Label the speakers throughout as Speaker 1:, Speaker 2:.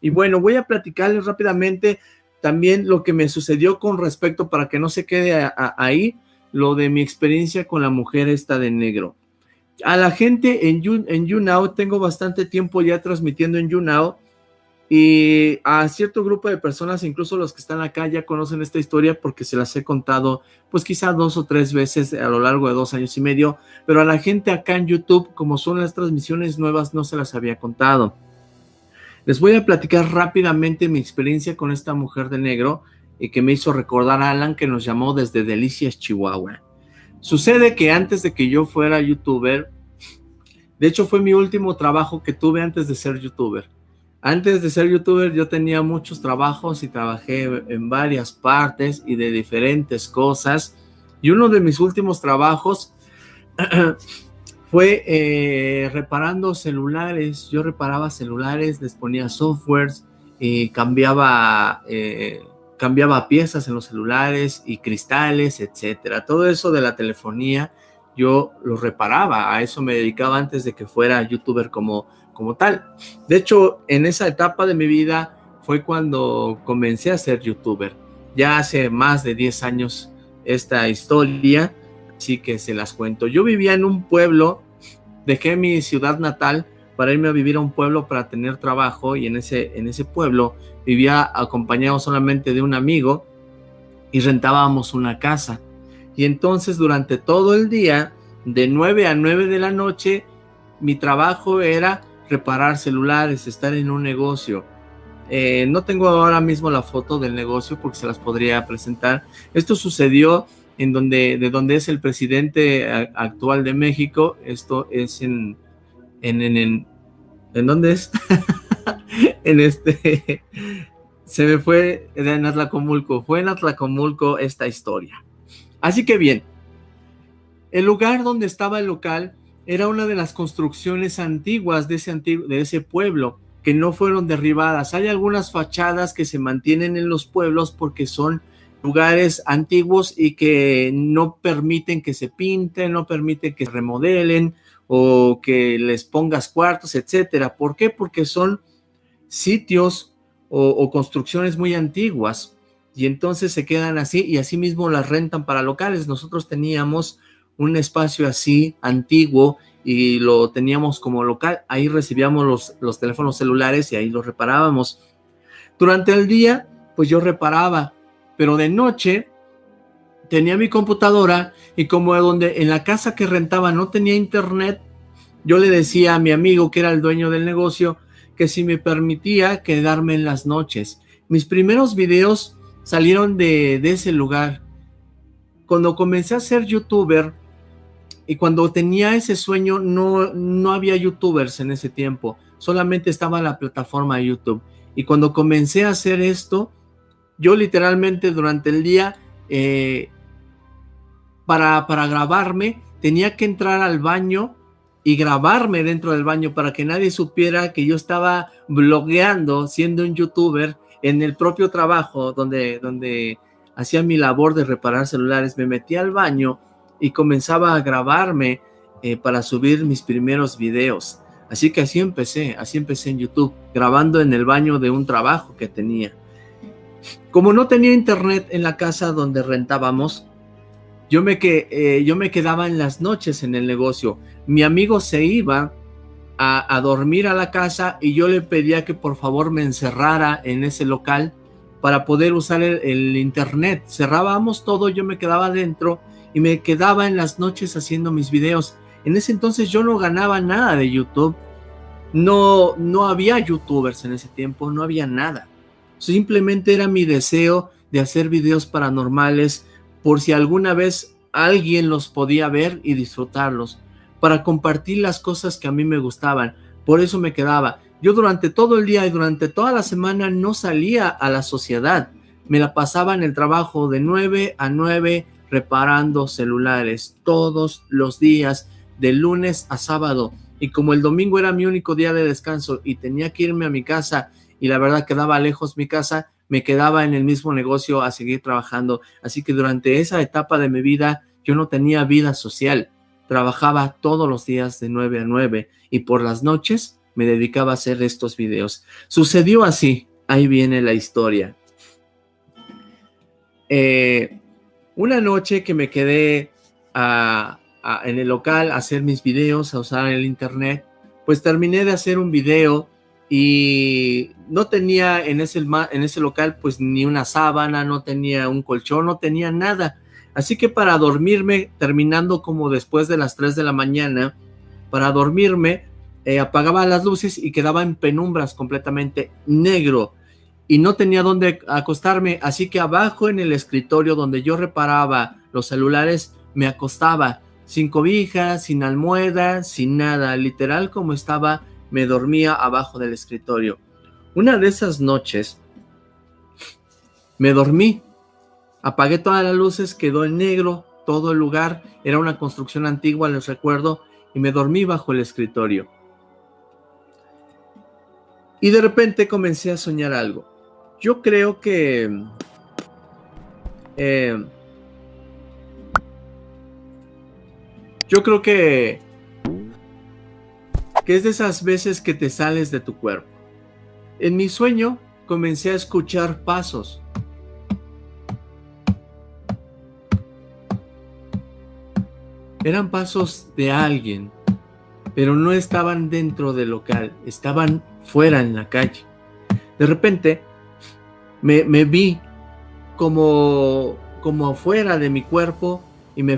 Speaker 1: Y bueno, voy a platicarles rápidamente también lo que me sucedió con respecto, para que no se quede ahí, lo de mi experiencia con la mujer esta de negro. A la gente en YouNow, tengo bastante tiempo ya transmitiendo en YouNow, y a cierto grupo de personas, incluso los que están acá, ya conocen esta historia porque se las he contado, pues quizá 2 o 3 veces a lo largo de 2 años y medio, pero a la gente acá en YouTube, como son las transmisiones nuevas, no se las había contado. Les voy a platicar rápidamente mi experiencia con esta mujer de negro, y que me hizo recordar a Alan, que nos llamó desde Delicias, Chihuahua. Sucede que antes de que yo fuera youtuber, de hecho fue mi último trabajo que tuve antes de ser youtuber. Antes de ser youtuber yo tenía muchos trabajos y trabajé en varias partes y de diferentes cosas. Y uno de mis últimos trabajos fue reparando celulares. Yo reparaba celulares, les ponía softwares y cambiaba piezas en los celulares y cristales, etcétera. Todo eso de la telefonía yo lo reparaba. A eso me dedicaba antes de que fuera youtuber como tal. De hecho, en esa etapa de mi vida fue cuando comencé a ser youtuber. Ya hace más de 10 años esta historia, así que se las cuento. Yo vivía en un pueblo, dejé mi ciudad natal para irme a vivir a un pueblo para tener trabajo, y en ese pueblo vivía acompañado solamente de un amigo y rentábamos una casa. Y entonces durante todo el día, de 9 a 9 de la noche, mi trabajo era reparar celulares, estar en un negocio. No tengo ahora mismo la foto del negocio porque se las podría presentar. Esto sucedió de donde es el presidente actual de México. Esto es ¿en dónde es? Se me fue, en Atlacomulco. Fue en Atlacomulco esta historia. Así que bien, el lugar donde estaba el local era una de las construcciones antiguas de ese pueblo, que no fueron derribadas. Hay algunas fachadas que se mantienen en los pueblos porque son lugares antiguos y que no permiten que se pinten, no permiten que se remodelen o que les pongas cuartos, etcétera. ¿Por qué? Porque son sitios o construcciones muy antiguas, y entonces se quedan así, y así mismo las rentan para locales. Nosotros teníamos un espacio así antiguo y lo teníamos como local. Ahí recibíamos los teléfonos celulares y ahí los reparábamos. Durante el día pues yo reparaba, pero de noche tenía mi computadora, y como en la casa que rentaba no tenía internet, yo le decía a mi amigo, que era el dueño del negocio, que si me permitía quedarme en las noches. Mis primeros videos salieron de ese lugar. Cuando comencé a ser youtuber y cuando tenía ese sueño, no había youtubers en ese tiempo, solamente estaba la plataforma de YouTube. Y cuando comencé a hacer esto, yo literalmente durante el día, para grabarme, tenía que entrar al baño y grabarme dentro del baño para que nadie supiera que yo estaba blogueando, siendo un youtuber, en el propio trabajo donde hacía mi labor de reparar celulares. Me metía al baño y comenzaba a grabarme para subir mis primeros videos. Así que así empecé en YouTube, grabando en el baño de un trabajo que tenía. Como no tenía internet en la casa donde rentábamos, yo me quedaba en las noches en el negocio. Mi amigo se iba a dormir a la casa y yo le pedía que por favor me encerrara en ese local para poder usar el internet. Cerrábamos todo, yo me quedaba adentro y me quedaba en las noches haciendo mis videos. En ese entonces yo no ganaba nada de YouTube. No había youtubers en ese tiempo, no había nada. Simplemente era mi deseo de hacer videos paranormales, por si alguna vez alguien los podía ver y disfrutarlos, para compartir las cosas que a mí me gustaban. Por eso me quedaba. Yo durante todo el día y durante toda la semana no salía a la sociedad. Me la pasaba en el trabajo de 9 a 9 reparando celulares todos los días, de lunes a sábado. Y como el domingo era mi único día de descanso y tenía que irme a mi casa, y la verdad quedaba lejos mi casa, me quedaba en el mismo negocio a seguir trabajando. Así que durante esa etapa de mi vida yo no tenía vida social. Trabajaba todos los días de 9 a 9 y por las noches me dedicaba a hacer estos videos. Sucedió así, ahí viene la historia. Una noche que me quedé en el local a hacer mis videos, a usar el internet, pues terminé de hacer un video y no tenía en ese local pues ni una sábana, no tenía un colchón, no tenía nada. Así que para dormirme, terminando como después de las 3 de la mañana, para dormirme, apagaba las luces y quedaba en penumbras, completamente negro, y no tenía dónde acostarme, así que abajo en el escritorio donde yo reparaba los celulares, me acostaba, sin cobija, sin almohada, sin nada, literal como estaba, me dormía abajo del escritorio. Una de esas noches, me dormí, apagué todas las luces, quedó en negro todo el lugar, era una construcción antigua, les recuerdo, y me dormí bajo el escritorio. Y de repente comencé a soñar algo. Yo creo que es de esas veces que te sales de tu cuerpo. En mi sueño comencé a escuchar pasos. Eran pasos de alguien, pero no estaban dentro del local, estaban fuera en la calle. De repente me vi como afuera de mi cuerpo y me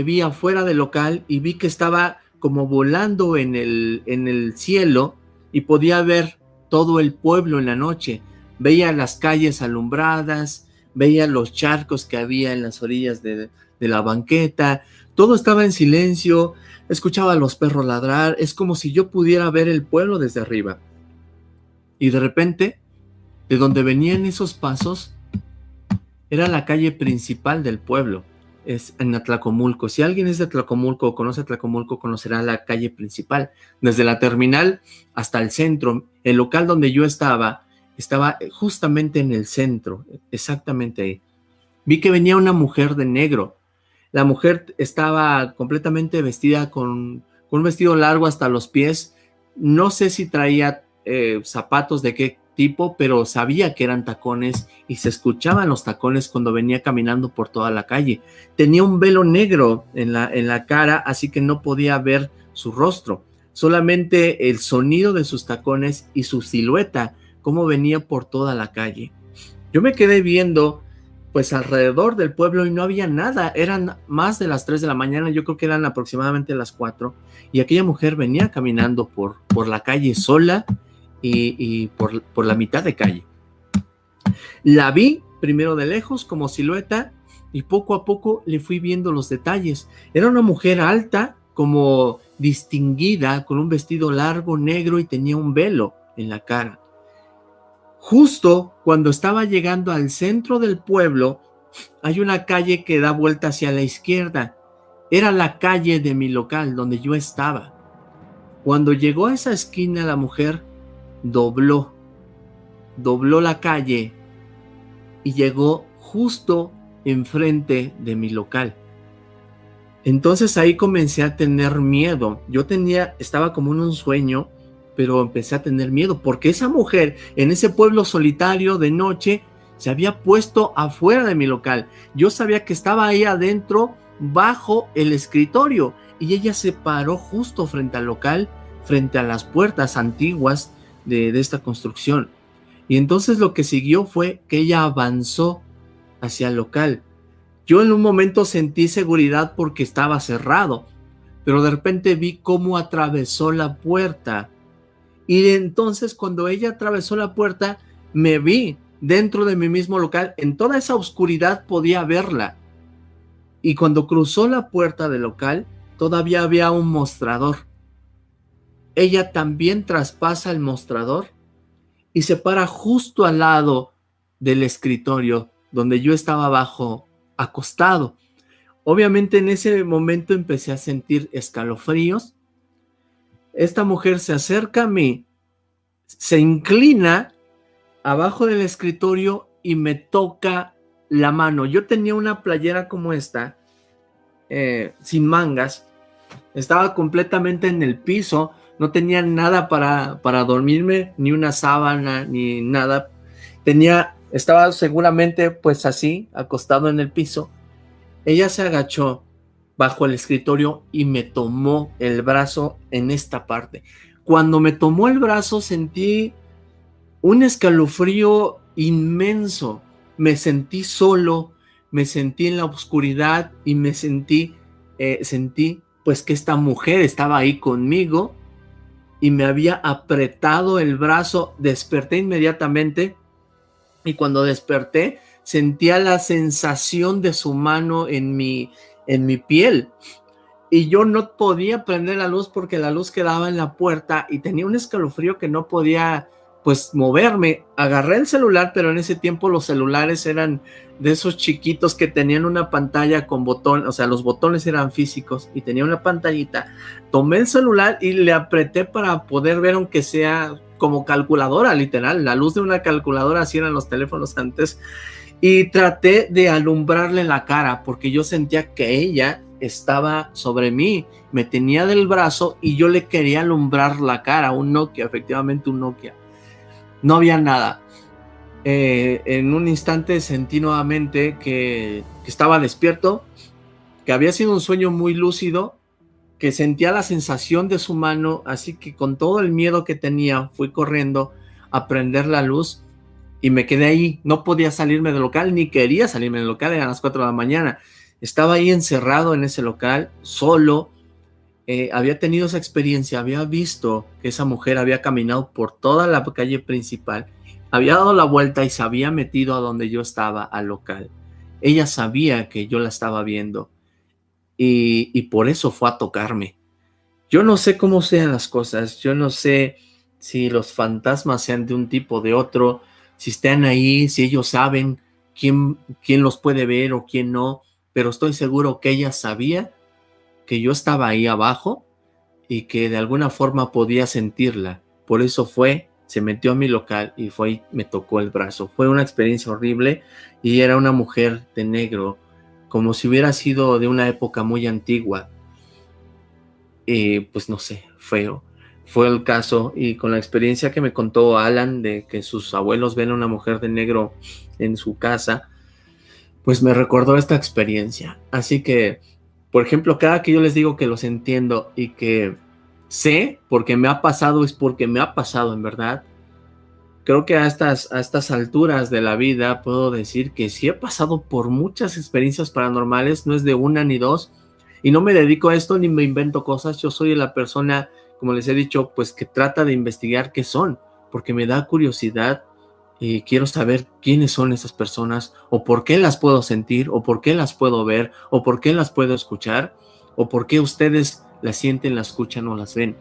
Speaker 1: vi afuera del local y vi que estaba como volando en el cielo y podía ver todo el pueblo en la noche. Veía las calles alumbradas, veía los charcos que había en las orillas de la banqueta, todo estaba en silencio, escuchaba a los perros ladrar, es como si yo pudiera ver el pueblo desde arriba. Y de repente, de donde venían esos pasos, era la calle principal del pueblo, es en Atlacomulco. Si alguien es de Atlacomulco o conoce Atlacomulco, conocerá la calle principal, desde la terminal hasta el centro. El local donde yo estaba justamente en el centro, exactamente ahí. Vi que venía una mujer de negro. La mujer estaba completamente vestida con un vestido largo hasta los pies. No sé si traía zapatos de qué tipo, pero sabía que eran tacones y se escuchaban los tacones cuando venía caminando por toda la calle. Tenía un velo negro en la cara, así que no podía ver su rostro, solamente el sonido de sus tacones y su silueta, cómo venía por toda la calle. Yo me quedé viendo pues alrededor del pueblo y no había nada, eran más de las 3 de la mañana, yo creo que eran aproximadamente las 4, y aquella mujer venía caminando por la calle sola y por la mitad de calle. La vi primero de lejos como silueta y poco a poco le fui viendo los detalles. Era una mujer alta, como distinguida, con un vestido largo negro y tenía un velo en la cara. Justo cuando estaba llegando al centro del pueblo, hay una calle que da vuelta hacia la izquierda. Era la calle de mi local, donde yo estaba. Cuando llegó a esa esquina, la mujer dobló la calle y llegó justo enfrente de mi local. Entonces ahí comencé a tener miedo. Estaba como en un sueño, pero empecé a tener miedo porque esa mujer en ese pueblo solitario de noche se había puesto afuera de mi local. Yo sabía que estaba ahí adentro bajo el escritorio y ella se paró justo frente al local, frente a las puertas antiguas de esta construcción. Y entonces lo que siguió fue que ella avanzó hacia el local. Yo en un momento sentí seguridad porque estaba cerrado, pero de repente vi cómo atravesó la puerta. Y entonces cuando ella atravesó la puerta, me vi dentro de mi mismo local. En toda esa oscuridad podía verla. Y cuando cruzó la puerta del local, todavía había un mostrador. Ella también traspasa el mostrador y se para justo al lado del escritorio donde yo estaba abajo, acostado. Obviamente en ese momento empecé a sentir escalofríos. Esta mujer se acerca a mí, se inclina abajo del escritorio y me toca la mano. Yo tenía una playera como esta, sin mangas, estaba completamente en el piso, no tenía nada para dormirme, ni una sábana, ni nada. Estaba seguramente pues así, acostado en el piso. Ella se agachó bajo el escritorio y me tomó el brazo en esta parte. Cuando me tomó el brazo sentí un escalofrío inmenso. Me sentí solo, me sentí en la oscuridad y sentí pues que esta mujer estaba ahí conmigo y me había apretado el brazo. Desperté inmediatamente y cuando desperté sentía la sensación de su mano en mi piel. Y yo no podía prender la luz porque la luz quedaba en la puerta y tenía un escalofrío que no podía pues moverme. Agarré el celular, pero en ese tiempo los celulares eran de esos chiquitos que tenían una pantalla con botón, o sea, los botones eran físicos y tenía una pantallita. Tomé el celular y le apreté para poder ver, aunque sea como calculadora, literal, la luz de una calculadora, así eran los teléfonos antes, y traté de alumbrarle la cara porque yo sentía que ella estaba sobre mí, me tenía del brazo y yo le quería alumbrar la cara. Un Nokia, efectivamente un Nokia. No había nada. En un instante sentí nuevamente que estaba despierto, que había sido un sueño muy lúcido, que sentía la sensación de su mano, así que con todo el miedo que tenía fui corriendo a prender la luz y me quedé ahí. No podía salirme del local, ni quería salirme del local, eran las 4 de la mañana. Estaba ahí encerrado en ese local, solo. Había tenido esa experiencia, había visto que esa mujer había caminado por toda la calle principal, había dado la vuelta y se había metido a donde yo estaba, al local. Ella sabía que yo la estaba viendo y por eso fue a tocarme. Yo no sé cómo sean las cosas, yo no sé si los fantasmas sean de un tipo o de otro, si están ahí, si ellos saben quién los puede ver o quién no, pero estoy seguro que ella sabía que yo estaba ahí abajo y que de alguna forma podía sentirla. Por eso se metió a mi local y fue y me tocó el brazo. Fue una experiencia horrible y era una mujer de negro, como si hubiera sido de una época muy antigua. Pues no sé, feo. Fue el caso y con la experiencia que me contó Alan de que sus abuelos ven a una mujer de negro en su casa, pues me recordó esta experiencia. Así que, por ejemplo, cada que yo les digo que los entiendo y que sé porque me ha pasado, es porque me ha pasado en verdad. Creo que a estas alturas de la vida puedo decir que sí he pasado por muchas experiencias paranormales, no es de una ni dos, y no me dedico a esto ni me invento cosas. Yo soy la persona, como les he dicho, pues que trata de investigar qué son, porque me da curiosidad y quiero saber quiénes son esas personas, o por qué las puedo sentir, o por qué las puedo ver, o por qué las puedo escuchar, o por qué ustedes las sienten, las escuchan o las ven.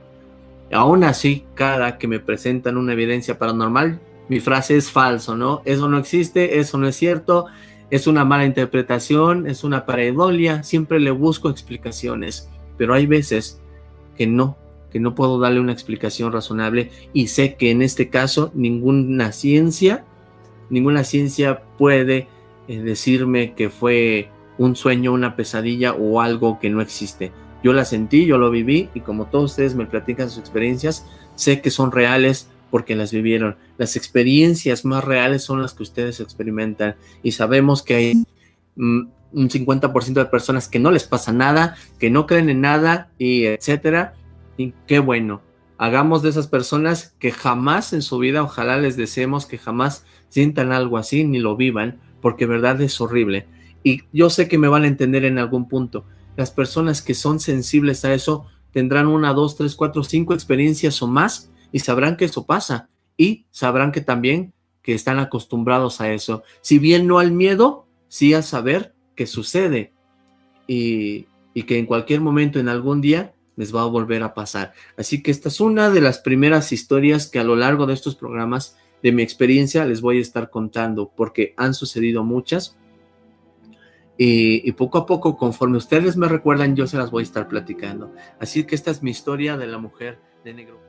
Speaker 1: Aún así, cada que me presentan una evidencia paranormal, mi frase es falso, ¿no? Eso no existe, eso no es cierto, es una mala interpretación, es una pareidolia, siempre le busco explicaciones, pero hay veces que no puedo darle una explicación razonable y sé que en este caso ninguna ciencia puede decirme que fue un sueño, una pesadilla o algo que no existe. Yo la sentí, yo lo viví y como todos ustedes me platican sus experiencias, sé que son reales porque las vivieron. Las experiencias más reales son las que ustedes experimentan y sabemos que hay un 50% de personas que no les pasa nada, que no creen en nada y etcétera. Y qué bueno, hagamos de esas personas que jamás en su vida, ojalá les deseemos que jamás sientan algo así ni lo vivan, porque verdad es horrible. Y yo sé que me van a entender en algún punto. Las personas que son sensibles a eso tendrán 1, 2, 3, 4, 5 experiencias o más y sabrán que eso pasa y sabrán que también que están acostumbrados a eso. Si bien no al miedo, sí a saber que sucede y que en cualquier momento, en algún día, les va a volver a pasar. Así que esta es una de las primeras historias que a lo largo de estos programas de mi experiencia les voy a estar contando, porque han sucedido muchas y poco a poco, conforme ustedes me recuerdan, yo se las voy a estar platicando. Así que esta es mi historia de la mujer de negro.